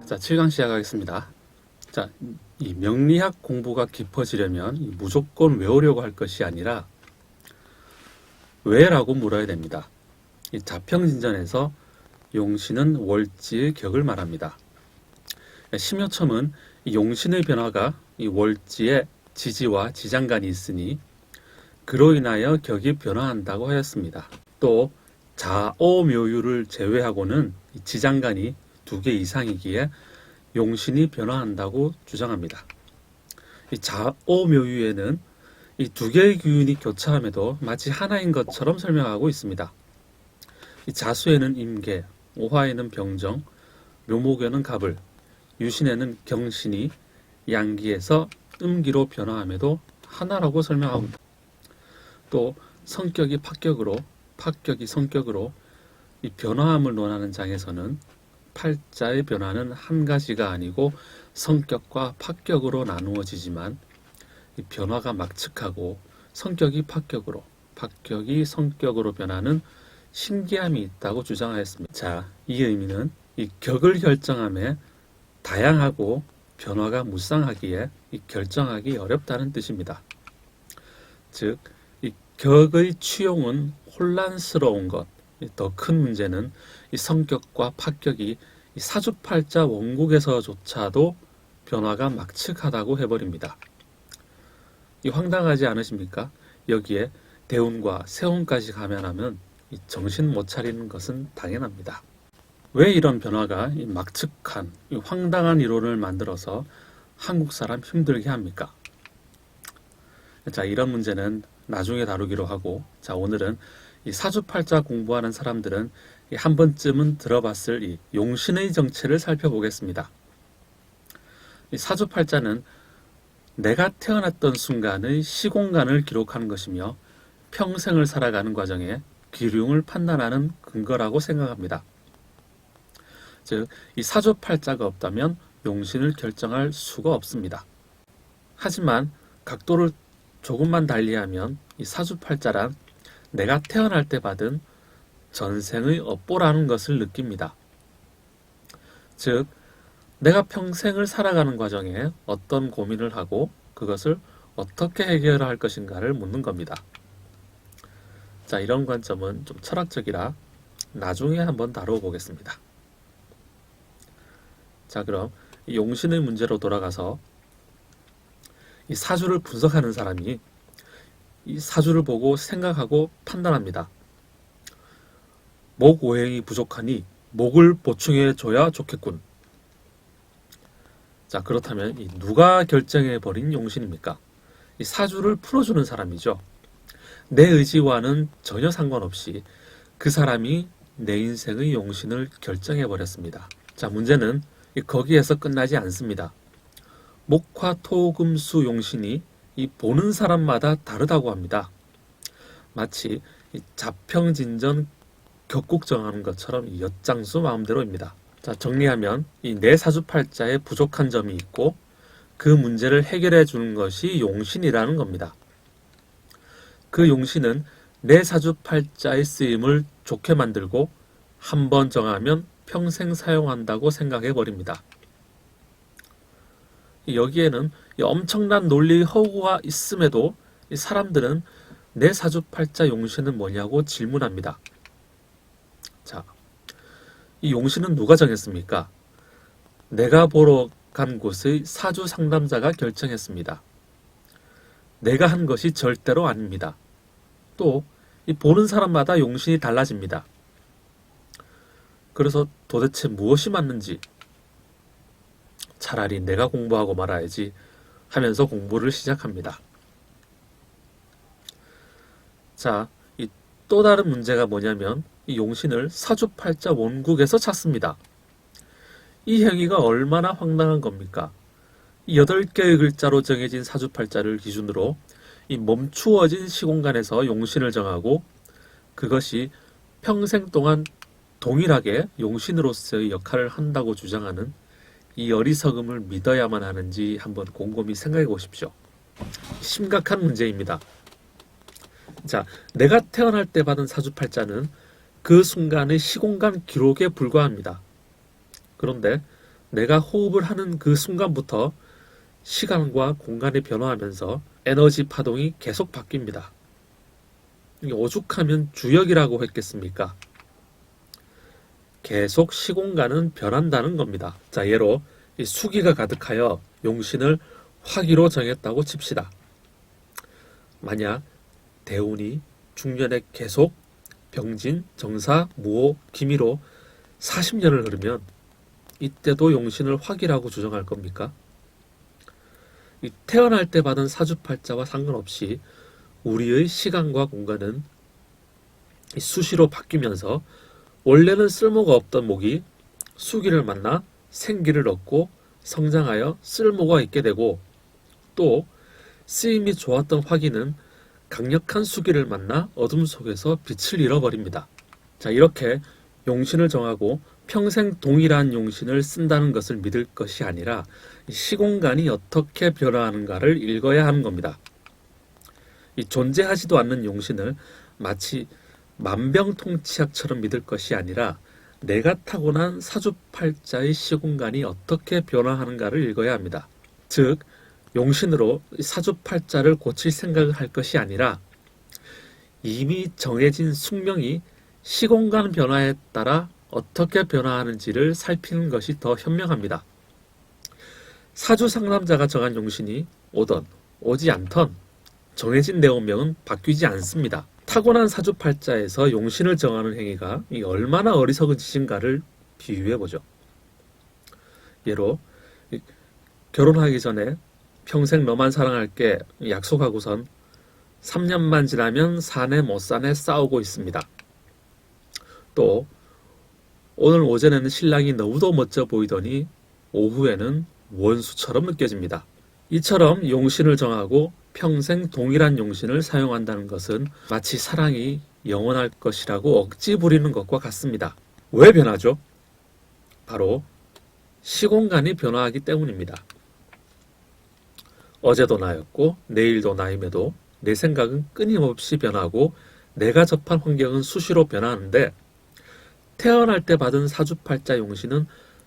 자, 7강 시작하겠습니다. 자, 이 명리학 공부가 깊어지려면 무조건 외우려고 할 것이 아니라 왜라고 물어야 됩니다. 이 자평진전에서 용신은 월지의 격을 말합니다. 심여첨은 이 용신의 변화가 이 월지의 지지와 지장간이 있으니 그로 인하여 격이 변화한다고 하였습니다. 또 자오묘유를 제외하고는 이 지장간이 2개 이상이기에 용신이 변화한다고 주장합니다. 이 자오묘유에는 이 2개의 규윤이 교차함에도 마치 하나인 것처럼 설명하고 있습니다. 이 자수에는 임계, 오화에는 병정, 묘목에는 갑을, 유신에는 경신이 양기에서 음기로 변화함에도 하나라고 설명합니다. 또 성격이 파격으로, 파격이 성격으로 이 변화함을 논하는 장에서는 팔자의 변화는 한 가지가 아니고 성격과 파격으로 나누어지지만 이 변화가 막측하고 성격이 파격으로, 파격이 성격으로 변하는 신기함이 있다고 주장하였습니다. 자, 이 의미는 이 격을 결정함에 다양하고 변화가 무쌍하기에 이 결정하기 어렵다는 뜻입니다. 즉, 이 격의 취용은 혼란스러운 것, 더 큰 문제는 이 성격과 파격이 이 사주팔자 원국에서조차도 변화가 막측하다고 해버립니다. 이 황당하지 않으십니까? 여기에 대운과 세운까지 가면하면 이 정신 못 차리는 것은 당연합니다. 왜 이런 변화가 이 막측한 이 황당한 이론을 만들어서 한국 사람 힘들게 합니까? 자, 이런 문제는 나중에 다루기로 하고, 자, 오늘은 이 사주팔자 공부하는 사람들은 한 번쯤은 들어봤을 이 용신의 정체를 살펴보겠습니다. 이 사주팔자는 내가 태어났던 순간의 시공간을 기록하는 것이며 평생을 살아가는 과정에 기륭을 판단하는 근거라고 생각합니다. 즉, 이 사주팔자가 없다면 용신을 결정할 수가 없습니다. 하지만 각도를 조금만 달리하면 이 사주팔자란 내가 태어날 때 받은 전생의 업보라는 것을 느낍니다. 즉, 내가 평생을 살아가는 과정에 어떤 고민을 하고 그것을 어떻게 해결할 것인가를 묻는 겁니다. 자, 이런 관점은 좀 철학적이라 나중에 한번 다루어 보겠습니다. 자, 그럼 이 용신의 문제로 돌아가서 이 사주를 분석하는 사람이 이 사주를 보고 생각하고 판단합니다. 목 오행이 부족하니 목을 보충해 줘야 좋겠군. 자, 그렇다면 이 누가 결정해 버린 용신입니까? 이 사주를 풀어주는 사람이죠. 내 의지와는 전혀 상관없이 그 사람이 내 인생의 용신을 결정해 버렸습니다. 자, 문제는 거기에서 끝나지 않습니다. 목화 토 금 수 용신이 이 보는 사람마다 다르다고 합니다. 마치 이 자평진전 격국 정하는 것처럼 이 엿장수 마음대로입니다. 자, 정리하면 이 내 사주팔자에 부족한 점이 있고 그 문제를 해결해 주는 것이 용신이라는 겁니다. 그 용신은 내 사주팔자의 쓰임을 좋게 만들고 한번 정하면 평생 사용한다고 생각해 버립니다. 여기에는 엄청난 논리 허구가 있음에도 이 사람들은 내 사주팔자 용신은 뭐냐고 질문합니다. 자, 이 용신은 누가 정했습니까? 내가 보러 간 곳의 사주 상담자가 결정했습니다. 내가 한 것이 절대로 아닙니다. 또 이 보는 사람마다 용신이 달라집니다. 그래서 도대체 무엇이 맞는지 차라리 내가 공부하고 말아야지 하면서 공부를 시작합니다. 자, 이 또 다른 문제가 뭐냐면 이 용신을 사주팔자 원국에서 찾습니다. 이 행위가 얼마나 황당한 겁니까? 이 8개의 글자로 정해진 사주팔자를 기준으로 이 멈추어진 시공간에서 용신을 정하고 그것이 평생 동안 동일하게 용신으로서의 역할을 한다고 주장하는 이 어리석음을 믿어야만 하는지 한번 곰곰이 생각해 보십시오. 심각한 문제입니다. 자, 내가 태어날 때 받은 사주팔자는 그 순간의 시공간 기록에 불과합니다. 그런데 내가 호흡을 하는 그 순간부터 시간과 공간이 변화하면서 에너지 파동이 계속 바뀝니다. 이게 오죽하면 주역이라고 했겠습니까? 계속 시공간은 변한다는 겁니다. 자, 예로 이 수기가 가득하여 용신을 화기로 정했다고 칩시다. 만약 대운이 중년에 계속 병진, 정사, 무호, 기미로 40년을 흐르면 이때도 용신을 화기라고 주장할 겁니까? 이 태어날 때 받은 사주팔자와 상관없이 우리의 시간과 공간은 수시로 바뀌면서 원래는 쓸모가 없던 목이 수기를 만나 생기를 얻고 성장하여 쓸모가 있게 되고, 또 쓰임이 좋았던 화기는 강력한 수기를 만나 어둠 속에서 빛을 잃어버립니다. 자, 이렇게 용신을 정하고 평생 동일한 용신을 쓴다는 것을 믿을 것이 아니라 시공간이 어떻게 변화하는가를 읽어야 하는 겁니다. 이 존재하지도 않는 용신을 마치 만병통치약처럼 믿을 것이 아니라 내가 타고난 사주팔자의 시공간이 어떻게 변화하는가를 읽어야 합니다. 즉, 용신으로 사주팔자를 고칠 생각을 할 것이 아니라 이미 정해진 숙명이 시공간 변화에 따라 어떻게 변화하는지를 살피는 것이 더 현명합니다. 사주 상담자가 정한 용신이 오던 오지 않던 정해진 내 운명은 바뀌지 않습니다. 타고난 사주팔자에서 용신을 정하는 행위가 얼마나 어리석은 짓인가를 비유해보죠. 예로 결혼하기 전에 평생 너만 사랑할게 약속하고선 3년만 지나면 사내 못 사내 싸우고 있습니다. 또 오늘 오전에는 신랑이 너무도 멋져 보이더니 오후에는 원수처럼 느껴집니다. 이처럼 용신을 정하고 평생 동일한 용신을 사용한다는 것은 마치 사랑이 영원할 것이라고 억지 부리는 것과 같습니다. 왜 변하죠? 바로 시공간이 변화하기 때문입니다. 어제도 나였고 내일도 나임에도 내 생각은 끊임없이 변하고 내가 접한 환경은 수시로 변하는데, 태어날 때 받은 사주팔자 용신은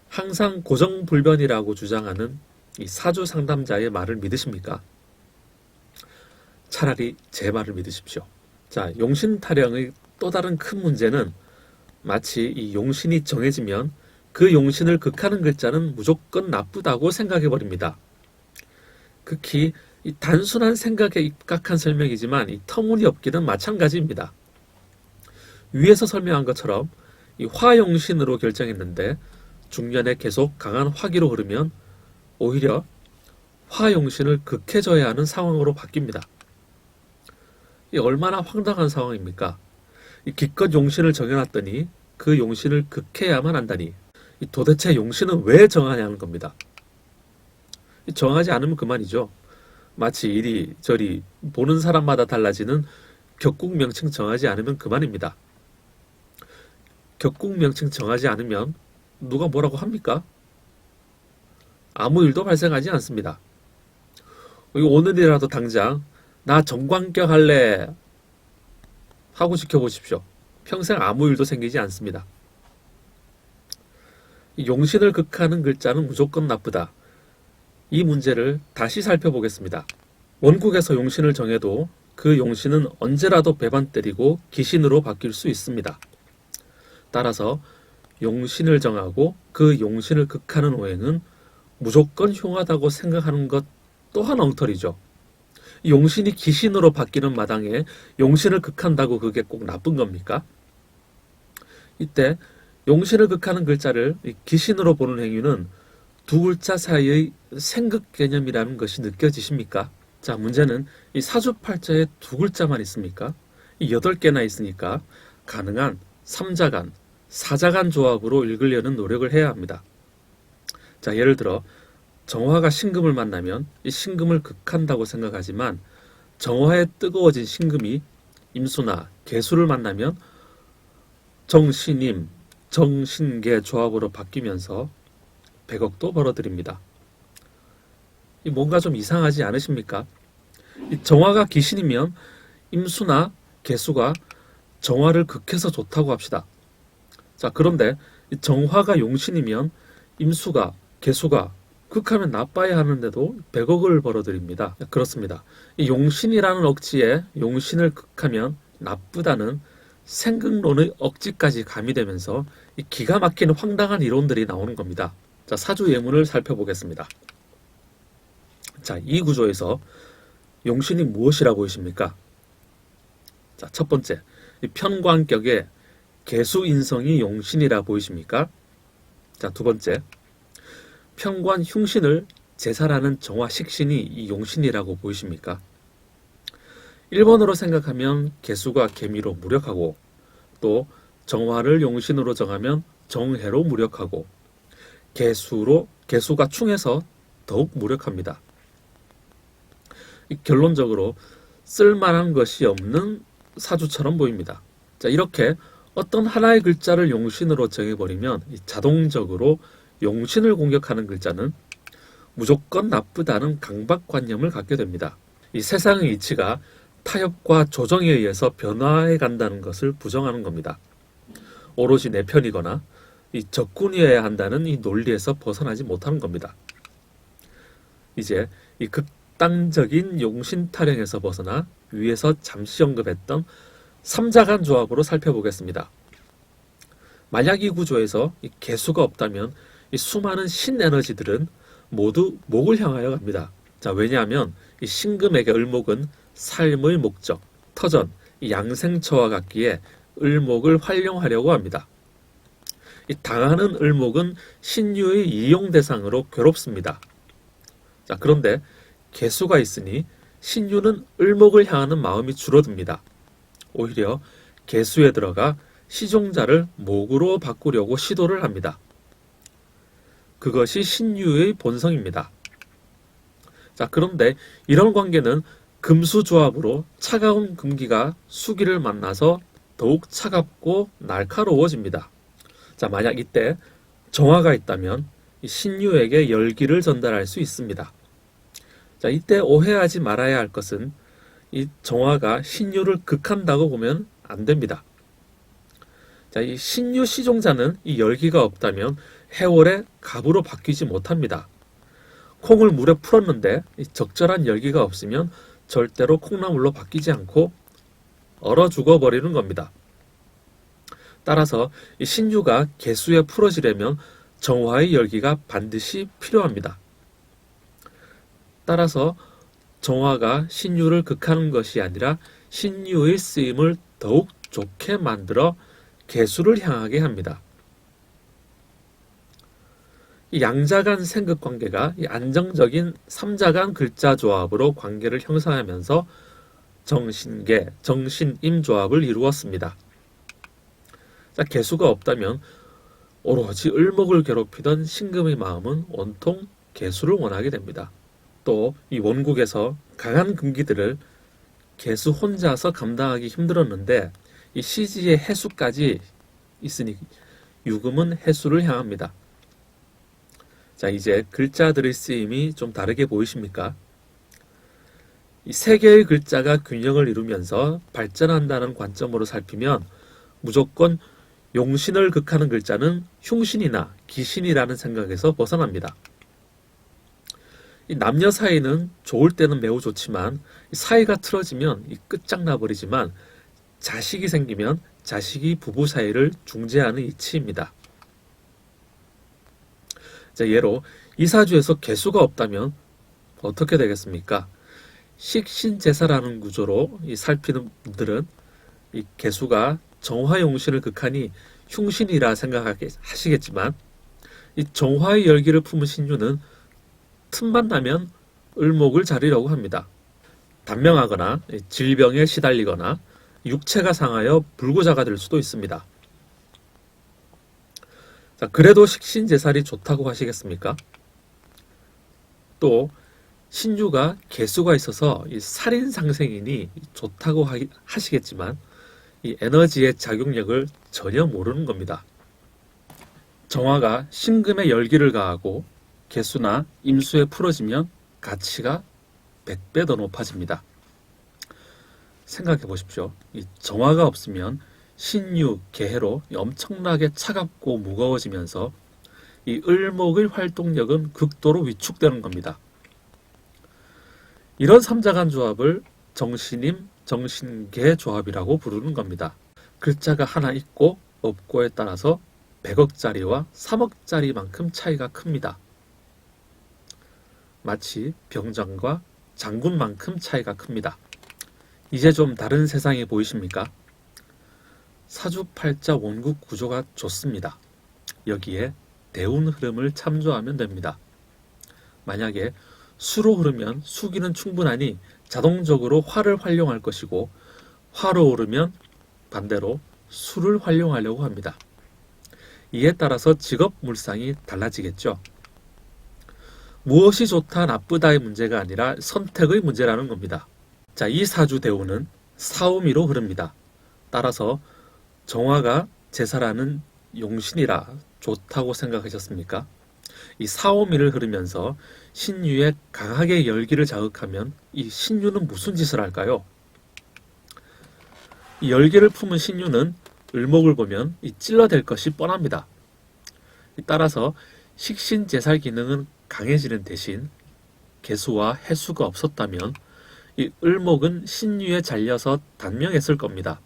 항상 고정불변이라고 주장하는 이 사주 상담자의 말을 믿으십니까? 차라리 제 말을 믿으십시오. 자, 용신 타령의 또 다른 큰 문제는 마치 이 용신이 정해지면 그 용신을 극하는 글자는 무조건 나쁘다고 생각해버립니다. 극히 이 단순한 생각에 입각한 설명이지만 이 터무니없기는 마찬가지입니다. 위에서 설명한 것처럼 이 화용신으로 결정했는데 중년에 계속 강한 화기로 흐르면 오히려 화용신을 극해져야 하는 상황으로 바뀝니다. 이 얼마나 황당한 상황입니까? 이 기껏 용신을 정해놨더니 그 용신을 극해야만 한다니, 이 도대체 용신은 왜 정하냐는 겁니다. 정하지 않으면 그만이죠. 마치 이리저리 보는 사람마다 달라지는 격국 명칭 정하지 않으면 그만입니다. 격국 명칭 정하지 않으면 누가 뭐라고 합니까? 아무 일도 발생하지 않습니다. 오늘이라도 당장 나 정관격 할래 하고 지켜보십시오. 평생 아무 일도 생기지 않습니다. 용신을 극하는 글자는 무조건 나쁘다. 이 문제를 다시 살펴보겠습니다. 원국에서 용신을 정해도 그 용신은 언제라도 배반 때리고 기신으로 바뀔 수 있습니다. 따라서 용신을 정하고 그 용신을 극하는 오행은 무조건 흉하다고 생각하는 것 또한 엉터리죠. 용신이 기신으로 바뀌는 마당에 용신을 극한다고 그게 꼭 나쁜 겁니까? 이때 용신을 극하는 글자를 기신으로 보는 행위는 두 글자 사이의 생극 개념이라는 것이 느껴지십니까? 자, 문제는 이 사주팔자에 두 글자만 있습니까? 이 8개나 있으니까 가능한 3자간, 4자간 조합으로 읽으려는 노력을 해야 합니다. 자, 예를 들어 정화가 신금을 만나면 이 신금을 극한다고 생각하지만 정화에 뜨거워진 신금이 임수나 개수를 만나면 정신임, 정신계 조합으로 바뀌면서 100억도 벌어들입니다. 뭔가 좀 이상하지 않으십니까? 이 정화가 기신이면 임수나 개수가 정화를 극해서 좋다고 합시다. 자, 그런데 이 정화가 용신이면 임수가 개수가 극하면 나빠야 하는데도 100억을 벌어들입니다. 그렇습니다. 이 용신이라는 억지에 용신을 극하면 나쁘다는 생극론의 억지까지 가미되면서 이 기가 막히는 황당한 이론들이 나오는 겁니다. 자, 사주 예문을 살펴보겠습니다. 자, 이 구조에서 용신이 무엇이라 보이십니까? 자, 첫 번째, 이 편관격에 개수인성이 용신이라 보이십니까? 자, 두 번째, 편관 흉신을 제살하는 정화 식신이 이 용신이라고 보이십니까? 1번으로 생각하면 개수가 개미로 무력하고, 또 정화를 용신으로 정하면 정해로 무력하고, 개수가 충해서 더욱 무력합니다. 결론적으로 쓸만한 것이 없는 사주처럼 보입니다. 자, 이렇게 어떤 하나의 글자를 용신으로 정해버리면 자동적으로 용신을 공격하는 글자는 무조건 나쁘다는 강박관념을 갖게 됩니다. 이 세상의 이치가 타협과 조정에 의해서 변화해 간다는 것을 부정하는 겁니다. 오로지 내 편이거나 이 적군이어야 한다는 이 논리에서 벗어나지 못하는 겁니다. 이제 이 극단적인 용신 타령에서 벗어나 위에서 잠시 언급했던 삼자간 조합으로 살펴보겠습니다. 만약 이 구조에서 이 개수가 없다면 이 수많은 신에너지들은 모두 목을 향하여 갑니다. 자, 왜냐하면 이 신금에게 을목은 삶의 목적, 터전, 이 양생처와 같기에 을목을 활용하려고 합니다. 이 당하는 을목은 신유의 이용 대상으로 괴롭습니다. 자, 그런데 개수가 있으니 신유는 을목을 향하는 마음이 줄어듭니다. 오히려 개수에 들어가 시종자를 목으로 바꾸려고 시도를 합니다. 그것이 신유의 본성입니다. 자, 그런데 이런 관계는 금수조합으로 차가운 금기가 수기를 만나서 더욱 차갑고 날카로워집니다. 자, 만약 이때 정화가 있다면 신유에게 열기를 전달할 수 있습니다. 자, 이때 오해하지 말아야 할 것은 이 정화가 신유를 극한다고 보면 안 됩니다. 자, 이 신유 시종자는 이 열기가 없다면 해월의 갑으로 바뀌지 못합니다. 콩을 물에 풀었는데 적절한 열기가 없으면 절대로 콩나물로 바뀌지 않고 얼어 죽어버리는 겁니다. 따라서 이 신유가 개수에 풀어지려면 정화의 열기가 반드시 필요합니다. 따라서 정화가 신유를 극하는 것이 아니라 신유의 쓰임을 더욱 좋게 만들어 개수를 향하게 합니다. 이 양자간 생극 관계가 이 안정적인 삼자간 글자 조합으로 관계를 형성하면서 정신계, 정신임 조합을 이루었습니다. 자, 개수가 없다면 오로지 을목을 괴롭히던 신금의 마음은 온통 개수를 원하게 됩니다. 또 이 원국에서 강한 금기들을 개수 혼자서 감당하기 힘들었는데 이 시지의 해수까지 있으니 유금은 해수를 향합니다. 자, 이제 글자들의 쓰임이 좀 다르게 보이십니까? 이 세 개의 글자가 균형을 이루면서 발전한다는 관점으로 살피면 무조건 용신을 극하는 글자는 흉신이나 기신이라는 생각에서 벗어납니다. 이 남녀 사이는 좋을 때는 매우 좋지만 사이가 틀어지면 끝장나버리지만 자식이 생기면 자식이 부부 사이를 중재하는 이치입니다. 자, 예로 이 사주에서 개수가 없다면 어떻게 되겠습니까? 식신제사라는 구조로 살피는 분들은 이 개수가 정화용신을 극하니 흉신이라 생각하시겠지만 이 정화의 열기를 품은 신유는 틈만 나면 을목을 자르려고 합니다. 단명하거나 질병에 시달리거나 육체가 상하여 불구자가 될 수도 있습니다. 자, 그래도 식신제살이 좋다고 하시겠습니까? 또 신유가 개수가 있어서 이 살인상생이니 좋다고 하시겠지만 이 에너지의 작용력을 전혀 모르는 겁니다. 정화가 신금에 열기를 가하고 개수나 임수에 풀어지면 가치가 100배 더 높아집니다. 생각해 보십시오. 이 정화가 없으면 신유, 개해로 엄청나게 차갑고 무거워지면서 이 을목의 활동력은 극도로 위축되는 겁니다. 이런 삼자간 조합을 정신임, 정신계 조합이라고 부르는 겁니다. 글자가 하나 있고 없고에 따라서 100억짜리와 3억짜리만큼 차이가 큽니다. 마치 병장과 장군만큼 차이가 큽니다. 이제 좀 다른 세상이 보이십니까? 사주팔자 원국 구조가 좋습니다. 여기에 대운 흐름을 참조하면 됩니다. 만약에 수로 흐르면 수기는 충분하니 자동적으로 화를 활용할 것이고, 화로 흐르면 반대로 수를 활용하려고 합니다. 이에 따라서 직업 물상이 달라지겠죠. 무엇이 좋다 나쁘다의 문제가 아니라 선택의 문제라는 겁니다. 자, 이 사주 대운은 사우미로 흐릅니다. 따라서 정화가 제사라는 용신이라 좋다고 생각하셨습니까? 이 사오미를 흐르면서 신유의 강하게 열기를 자극하면 이 신유는 무슨 짓을 할까요? 이 열기를 품은 신유는 을목을 보면 이 찔러댈 것이 뻔합니다. 따라서 식신제살 기능은 강해지는 대신 개수와 해수가 없었다면 이 을목은 신유에 잘려서 단명했을 겁니다.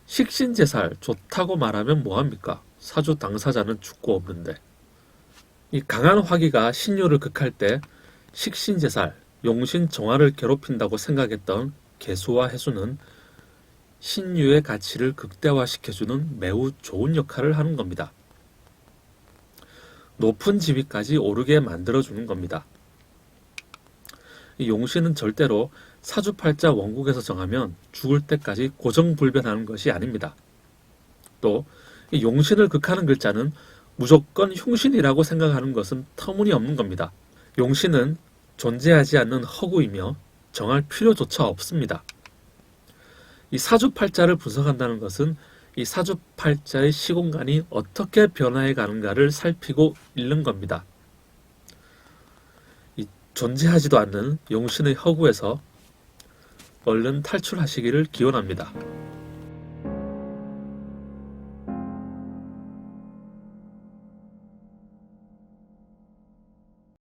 식신제살 좋다고 말하면 뭐합니까? 사주 당사자는 죽고 없는데. 이 강한 화기가 신유를 극할 때 식신제살, 용신 정화를 괴롭힌다고 생각했던 개수와 해수는 신유의 가치를 극대화시켜주는 매우 좋은 역할을 하는 겁니다. 높은 지위까지 오르게 만들어주는 겁니다. 이 용신은 절대로 사주팔자 원국에서 정하면 죽을 때까지 고정불변하는 것이 아닙니다. 또 이 용신을 극하는 글자는 무조건 흉신이라고 생각하는 것은 터무니없는 겁니다. 용신은 존재하지 않는 허구이며 정할 필요조차 없습니다. 이 사주팔자를 분석한다는 것은 이 사주팔자의 시공간이 어떻게 변화해 가는가를 살피고 읽는 겁니다. 이 존재하지도 않는 용신의 허구에서 얼른 탈출하시기를 기원합니다.